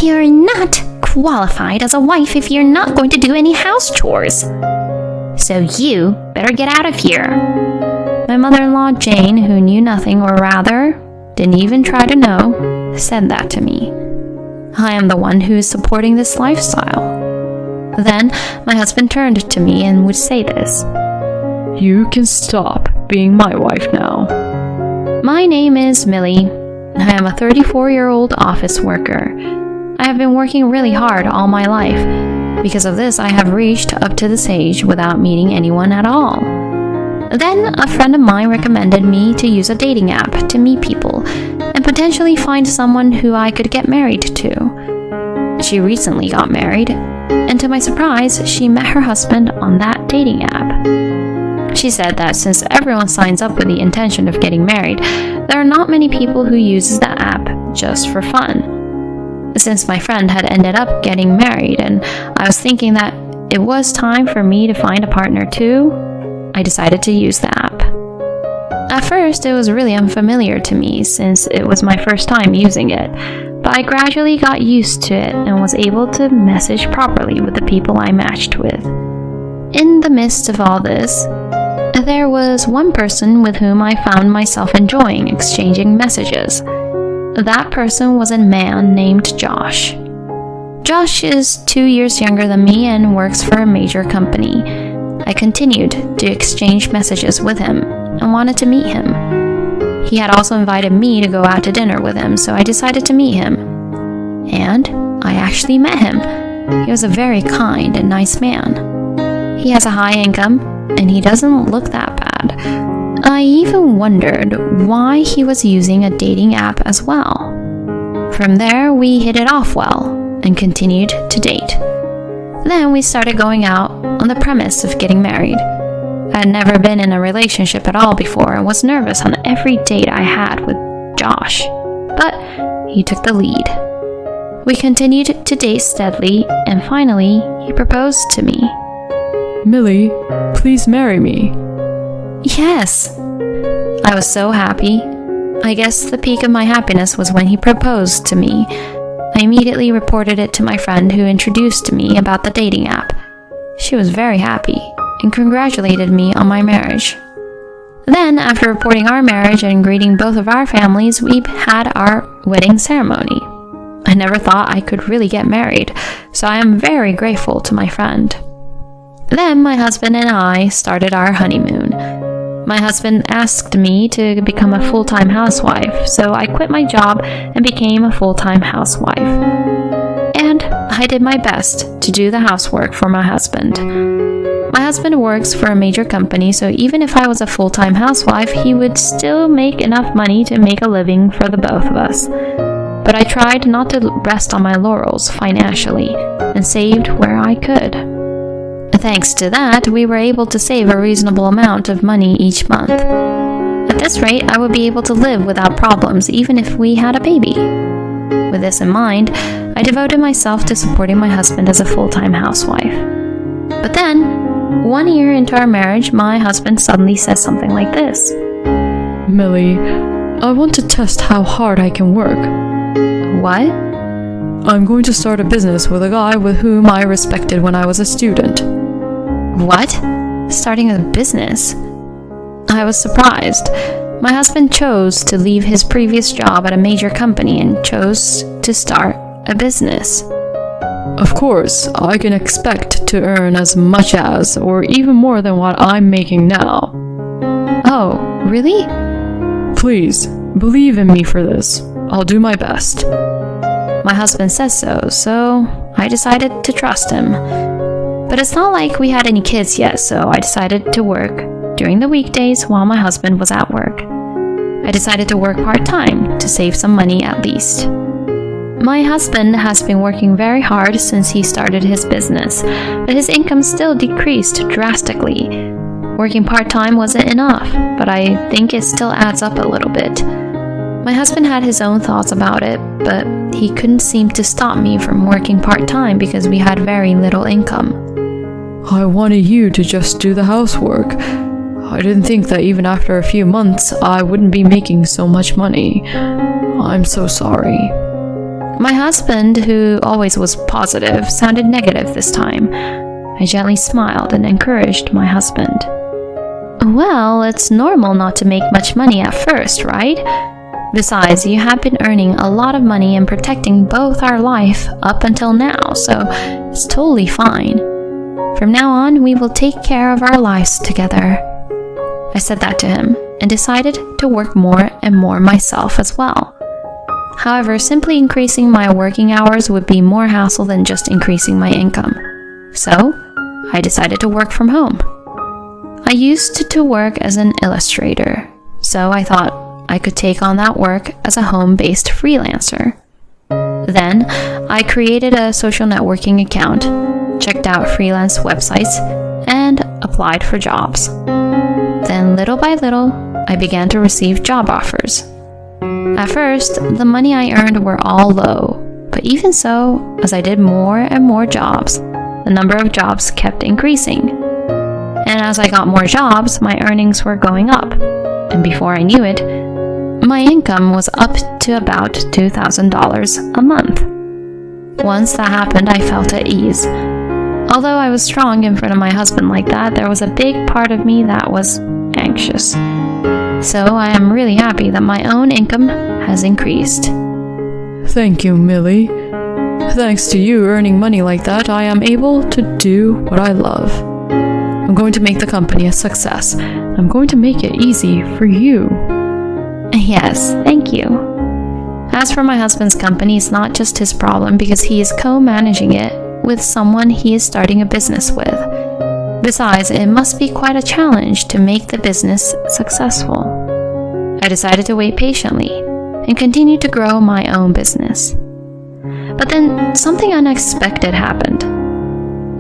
You're not qualified as a wife if you're not going to do any house chores. So you better get out of here. My mother-in-law, Jane, who knew nothing, or rather, didn't even try to know, said that to me. I am the one who is supporting this lifestyle. Then my husband turned to me and would say this. You can stop being my wife now. My name is Millie. I am a 34-year-old office worker. I have been working really hard all my life. Because of this, I have reached up to this age without meeting anyone at all. Then a friend of mine recommended me to use a dating app to meet people and potentially find someone who I could get married to. She recently got married, and to my surprise, she met her husband on that dating app. She said that since everyone signs up with the intention of getting married, there are not many people who uses the app just for fun. Since my friend had ended up getting married and I was thinking that it was time for me to find a partner too, I decided to use the app. At first, it was really unfamiliar to me since it was my first time using it, but I gradually got used to it and was able to message properly with the people I matched with. In the midst of all this, there was one person with whom I found myself enjoying exchanging messages. That person was a man named Josh. Josh is 2 years younger than me and works for a major company. I continued to exchange messages with him and wanted to meet him. He had also invited me to go out to dinner with him, so I decided to meet him. And I actually met him. He was a very kind and nice man. He has a high income, and he doesn't look that bad. I even wondered why he was using a dating app as well. From there, we hit it off well and continued to date. Then we started going out on the premise of getting married. I had never been in a relationship at all before and was nervous on every date I had with Josh, but he took the lead. We continued to date steadily, and finally, he proposed to me. Millie, please marry me. Yes! I was so happy. I guess the peak of my happiness was when he proposed to me. I immediately reported it to my friend who introduced me about the dating app. She was very happy and congratulated me on my marriage. Then, after reporting our marriage and greeting both of our families, we had our wedding ceremony. I never thought I could really get married, so I am very grateful to my friend. Then my husband and I started our honeymoon. My husband asked me to become a full-time housewife, so I quit my job and became a full-time housewife. And I did my best to do the housework for my husband. My husband works for a major company, so even if I was a full-time housewife, he would still make enough money to make a living for the both of us. But I tried not to rest on my laurels financially and saved where I could. Thanks to that, we were able to save a reasonable amount of money each month. At this rate, I would be able to live without problems even if we had a baby. With this in mind, I devoted myself to supporting my husband as a full-time housewife. But then, 1 year into our marriage, my husband suddenly says something like this. Millie, I want to test how hard I can work. What? I'm going to start a business with a guy with whom I respected when I was a student. What? Starting a business? I was surprised. My husband chose to leave his previous job at a major company and chose to start a business. Of course, I can expect to earn as much as, or even more than what I'm making now. Oh, really? Please, believe in me for this. I'll do my best. My husband says so I decided to trust him. But it's not like we had any kids yet, so I decided to work during the weekdays while my husband was at work. I decided to work part-time to save some money at least. My husband has been working very hard since he started his business, but his income still decreased drastically. Working part-time wasn't enough, but I think it still adds up a little bit. My husband had his own thoughts about it, but he couldn't seem to stop me from working part-time because we had very little income. I wanted you to just do the housework. I didn't think that even after a few months, I wouldn't be making so much money. I'm so sorry. My husband, who always was positive, sounded negative this time. I gently smiled and encouraged my husband. Well, it's normal not to make much money at first, right? Besides, you have been earning a lot of money and protecting both our life up until now, so it's totally fine. From now on, we will take care of our lives together. I said that to him and decided to work more and more myself as well. However, simply increasing my working hours would be more hassle than just increasing my income. So, I decided to work from home. I used to work as an illustrator, so I thought I could take on that work as a home-based freelancer. Then, I created a social networking account, checked out freelance websites, and applied for jobs. Then, little by little, I began to receive job offers. At first, the money I earned were all low, but even so, as I did more and more jobs, the number of jobs kept increasing. And as I got more jobs, my earnings were going up, and before I knew it, my income was up to about $2,000 a month. Once that happened, I felt at ease. Although I was strong in front of my husband like that, there was a big part of me that was anxious. So I am really happy that my own income has increased. Thank you, Millie. Thanks to you earning money like that, I am able to do what I love. I'm going to make the company a success. I'm going to make it easy for you. Yes, thank you. As for my husband's company, it's not just his problem because he is co-managing it with someone he is starting a business with. Besides, it must be quite a challenge to make the business successful. I decided to wait patiently and continue to grow my own business. But then something unexpected happened.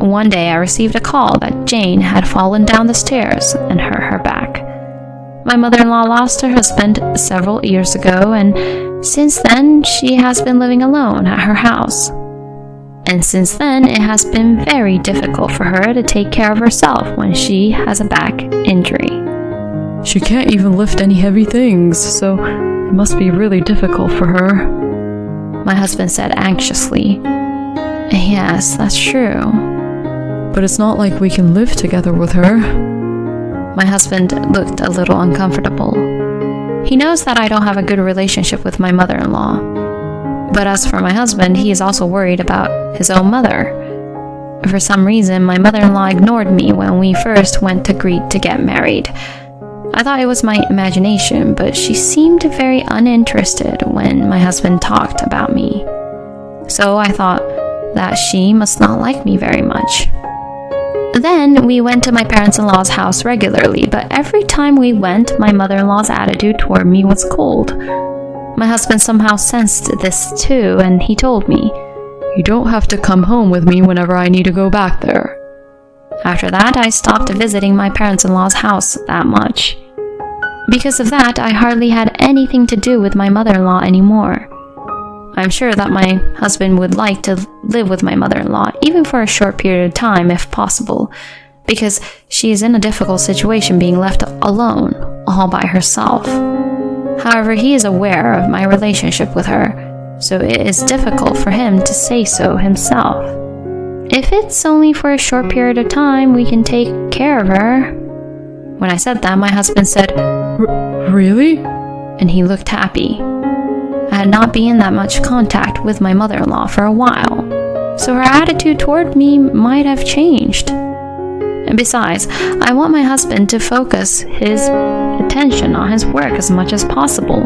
One day I received a call that Jane had fallen down the stairs and hurt her back. My mother-in-law lost her husband several years ago, and since then she has been living alone at her house. And since then, it has been very difficult for her to take care of herself when she has a back injury. She can't even lift any heavy things, so it must be really difficult for her. My husband said anxiously. Yes, that's true. But it's not like we can live together with her. My husband looked a little uncomfortable. He knows that I don't have a good relationship with my mother-in-law. But as for my husband, he is also worried about his own mother. For some reason, my mother-in-law ignored me when we first went to greet to get married. I thought it was my imagination, but she seemed very uninterested when my husband talked about me. So I thought that she must not like me very much. Then we went to my parents-in-law's house regularly, but every time we went, my mother-in-law's attitude toward me was cold. My husband somehow sensed this too, and he told me, "You don't have to come home with me whenever I need to go back there." After that, I stopped visiting my parents-in-law's house that much. Because of that, I hardly had anything to do with my mother-in-law anymore. I'm sure that my husband would like to live with my mother-in-law, even for a short period of time if possible, because she is in a difficult situation being left alone, all by herself. However, he is aware of my relationship with her, so it is difficult for him to say so himself. If it's only for a short period of time, we can take care of her. When I said that, my husband said, Really? And he looked happy. I had not been in that much contact with my mother-in-law for a while, so her attitude toward me might have changed. And besides, I want my husband to focus his attention on his work as much as possible.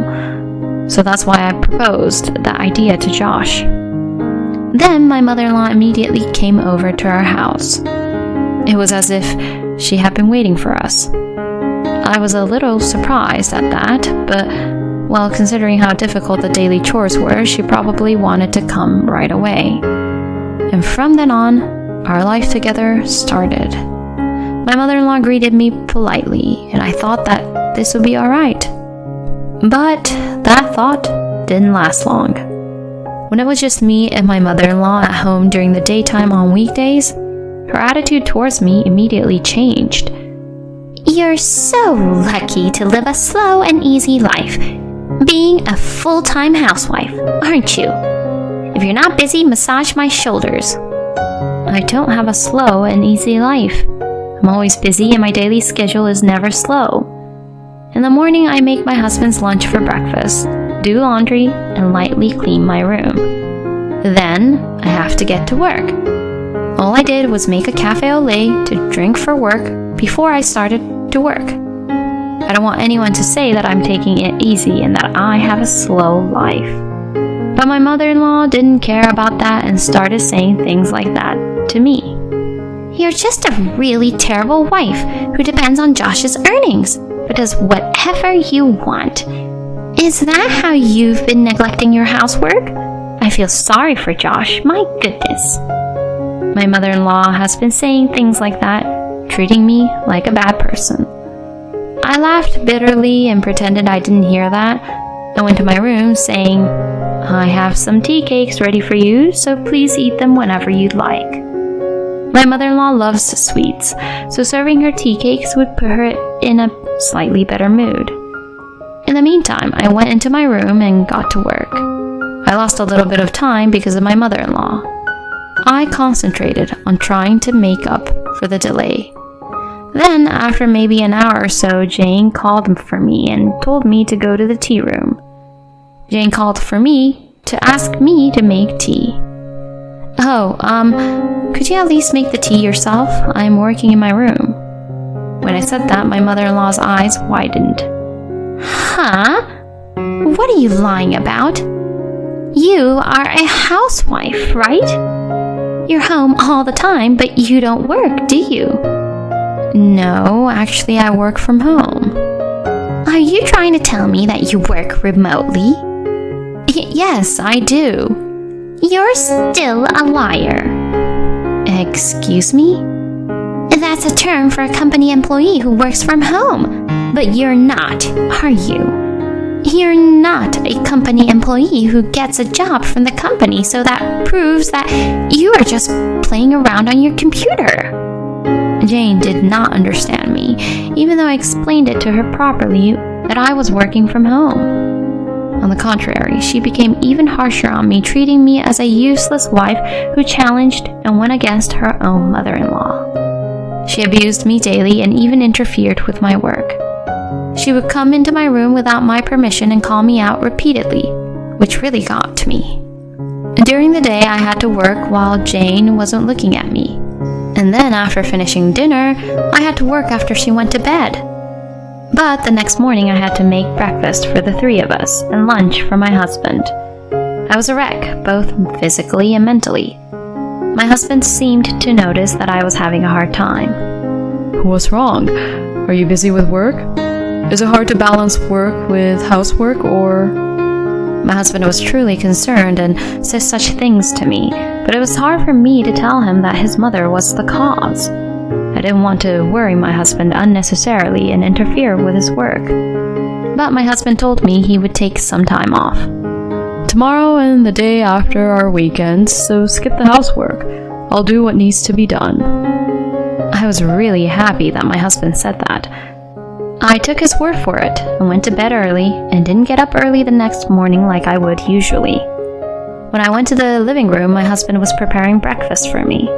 So that's why I proposed that idea to Josh. Then my mother-in-law immediately came over to our house. It was as if she had been waiting for us. I was a little surprised at that, but well, considering how difficult the daily chores were, she probably wanted to come right away. And from then on, our life together started. My mother-in-law greeted me politely, and I thought that this would be alright. But that thought didn't last long. When it was just me and my mother-in-law at home during the daytime on weekdays, her attitude towards me immediately changed. You're so lucky to live a slow and easy life, being a full-time housewife, aren't you? If you're not busy, massage my shoulders. I don't have a slow and easy life. I'm always busy and my daily schedule is never slow. In the morning, I make my husband's lunch for breakfast, do laundry, and lightly clean my room. Then, I have to get to work. All I did was make a cafe au lait to drink for work before I started to work. I don't want anyone to say that I'm taking it easy and that I have a slow life. But my mother-in-law didn't care about that and started saying things like that to me. You're just a really terrible wife who depends on Josh's earnings, but does whatever you want. Is that how you've been neglecting your housework? I feel sorry for Josh, my goodness. My mother-in-law has been saying things like that, treating me like a bad person. I laughed bitterly and pretended I didn't hear that. I went to my room saying, I have some tea cakes ready for you, so please eat them whenever you'd like. My mother-in-law loves sweets, so serving her tea cakes would put her in a slightly better mood. In the meantime, I went into my room and got to work. I lost a little bit of time because of my mother-in-law. I concentrated on trying to make up for the delay. Then, after maybe an hour or so, Jane called for me and told me to go to the tea room. Jane called for me to ask me to make tea. Could you at least make the tea yourself? I'm working in my room. When I said that, my mother-in-law's eyes widened. Huh? What are you lying about? You are a housewife, right? You're home all the time, but you don't work, do you? No, actually I work from home. Are you trying to tell me that you work remotely? Yes, I do. You're still a liar. Excuse me? That's a term for a company employee who works from home. But you're not, are you? You're not a company employee who gets a job from the company, so that proves that you are just playing around on your computer. Jane did not understand me, even though I explained it to her properly that I was working from home. On the contrary, she became even harsher on me, treating me as a useless wife who challenged and went against her own mother-in-law. She abused me daily and even interfered with my work. She would come into my room without my permission and call me out repeatedly, which really got to me. During the day, I had to work while Jane wasn't looking at me. And then after finishing dinner, I had to work after she went to bed. But the next morning I had to make breakfast for the three of us and lunch for my husband. I was a wreck, both physically and mentally. My husband seemed to notice that I was having a hard time. What's wrong? Are you busy with work? Is it hard to balance work with housework, or... My husband was truly concerned and said such things to me, but it was hard for me to tell him that his mother was the cause. I didn't want to worry my husband unnecessarily and interfere with his work. But my husband told me he would take some time off. Tomorrow and the day after are weekends, so skip the housework. I'll do what needs to be done. I was really happy that my husband said that. I took his word for it and went to bed early and didn't get up early the next morning like I would usually. When I went to the living room, my husband was preparing breakfast for me.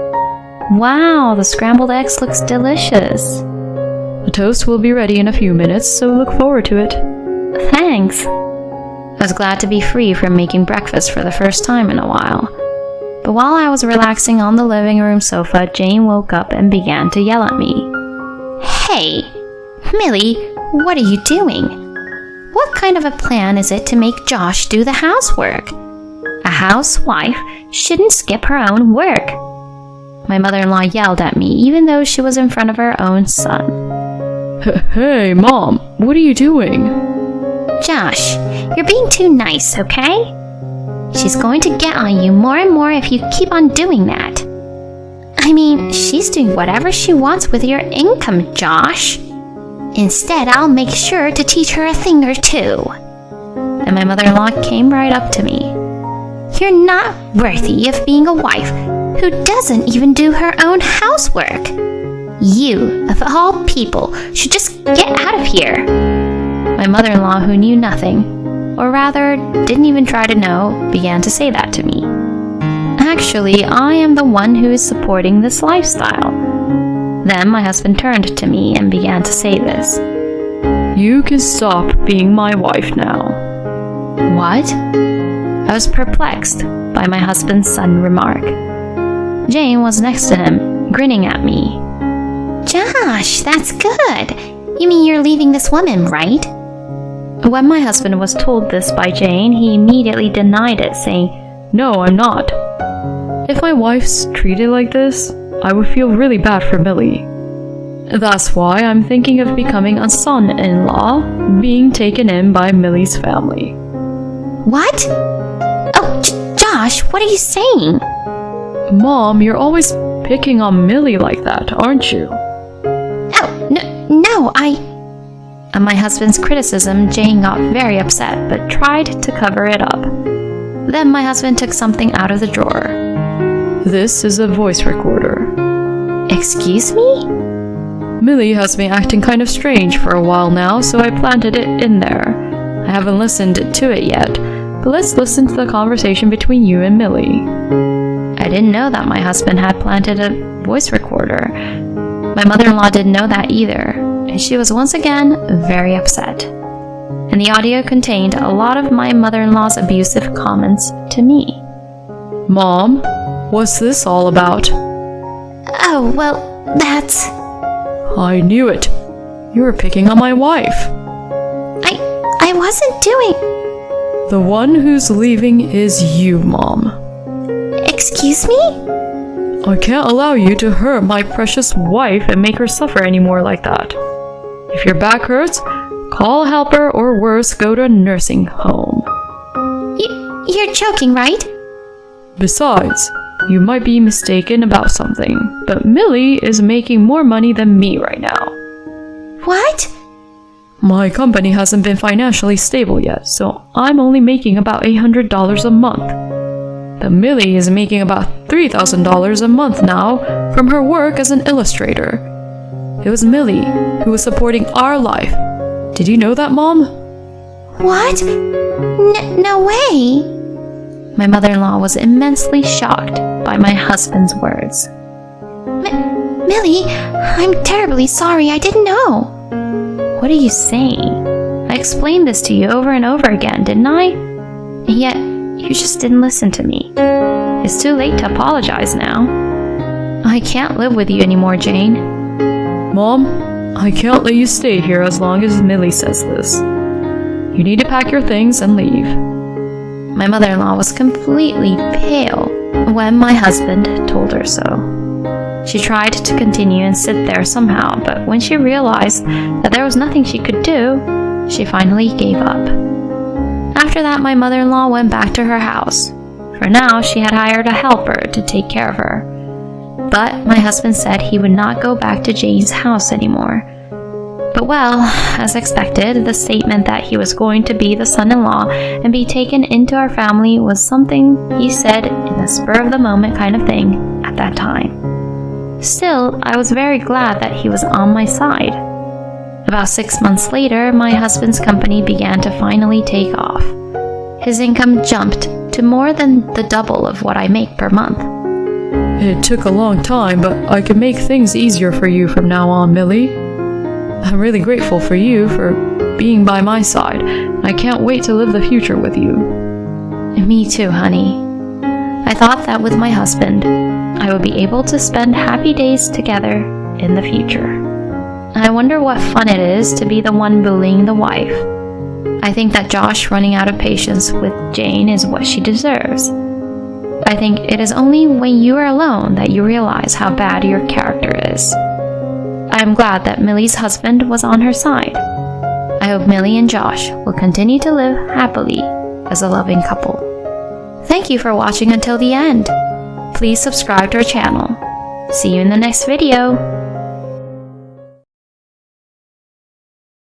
Wow, the scrambled eggs looks delicious. The toast will be ready in a few minutes, so look forward to it. Thanks. I was glad to be free from making breakfast for the first time in a while. But while I was relaxing on the living room sofa, Jane woke up and began to yell at me. Hey, Millie, what are you doing? What kind of a plan is it to make Josh do the housework? A housewife shouldn't skip her own work. My mother-in-law yelled at me, even though she was in front of her own son. Hey, Mom, what are you doing? Josh, you're being too nice, okay? She's going to get on you more and more if you keep on doing that. I mean, she's doing whatever she wants with your income, Josh. Instead, I'll make sure to teach her a thing or two. And my mother-in-law came right up to me. You're not worthy of being a wife who doesn't even do her own housework. You, of all people, should just get out of here. My mother-in-law, who knew nothing, or rather didn't even try to know, began to say that to me. Actually, I am the one who is supporting this lifestyle. Then my husband turned to me and began to say this. You can stop being my wife now. What? I was perplexed by my husband's sudden remark. Jane was next to him, grinning at me. Josh, that's good. You mean you're leaving this woman, right? When my husband was told this by Jane, he immediately denied it, saying, No, I'm not. If my wife's treated like this, I would feel really bad for Millie. That's why I'm thinking of becoming a son-in-law, being taken in by Millie's family. What? Oh, Josh, what are you saying? Mom, you're always picking on Millie like that, aren't you? Oh, no, At my husband's criticism, Jane got very upset, but tried to cover it up. Then my husband took something out of the drawer. This is a voice recorder. Excuse me? Millie has been acting kind of strange for a while now, so I planted it in there. I haven't listened to it yet, but let's listen to the conversation between you and Millie. I didn't know that my husband had planted a voice recorder. My mother-in-law didn't know that either, and she was once again very upset. And the audio contained a lot of my mother-in-law's abusive comments to me. Mom, what's this all about? Oh, well, that's... I knew it. You were picking on my wife. I wasn't doing... The one who's leaving is you, Mom. Excuse me? I can't allow you to hurt my precious wife and make her suffer anymore like that. If your back hurts, call a helper or worse, go to a nursing home. You're joking, right? Besides, you might be mistaken about something, but Millie is making more money than me right now. What? My company hasn't been financially stable yet, so I'm only making about $800 a month. But Millie is making about $3,000 a month now from her work as an illustrator. It was Millie who was supporting our life. Did you know that, Mom? What? No way! My mother-in-law was immensely shocked by my husband's words. Millie, I'm terribly sorry, I didn't know. What are you saying? I explained this to you over and over again, didn't I? And yet, you just didn't listen to me. It's too late to apologize now. I can't live with you anymore, Jane. Mom, I can't let you stay here as long as Millie says this. You need to pack your things and leave. My mother-in-law was completely pale when my husband told her so. She tried to continue and sit there somehow, but when she realized that there was nothing she could do, she finally gave up. After that, my mother-in-law went back to her house. For now, she had hired a helper to take care of her. But my husband said he would not go back to Jane's house anymore. But well, as expected, the statement that he was going to be the son-in-law and be taken into our family was something he said in a spur-of-the-moment kind of thing at that time. Still, I was very glad that he was on my side. About 6 months later, my husband's company began to finally take off. His income jumped to more than the double of what I make per month. It took a long time, but I can make things easier for you from now on, Millie. I'm really grateful for you for being by my side. I can't wait to live the future with you. Me too, honey. I thought that with my husband, I would be able to spend happy days together in the future. I wonder what fun it is to be the one bullying the wife. I think that Josh running out of patience with Jane is what she deserves. I think it is only when you are alone that you realize how bad your character is. I am glad that Millie's husband was on her side. I hope Millie and Josh will continue to live happily as a loving couple. Thank you for watching until the end. Please subscribe to our channel. See you in the next video.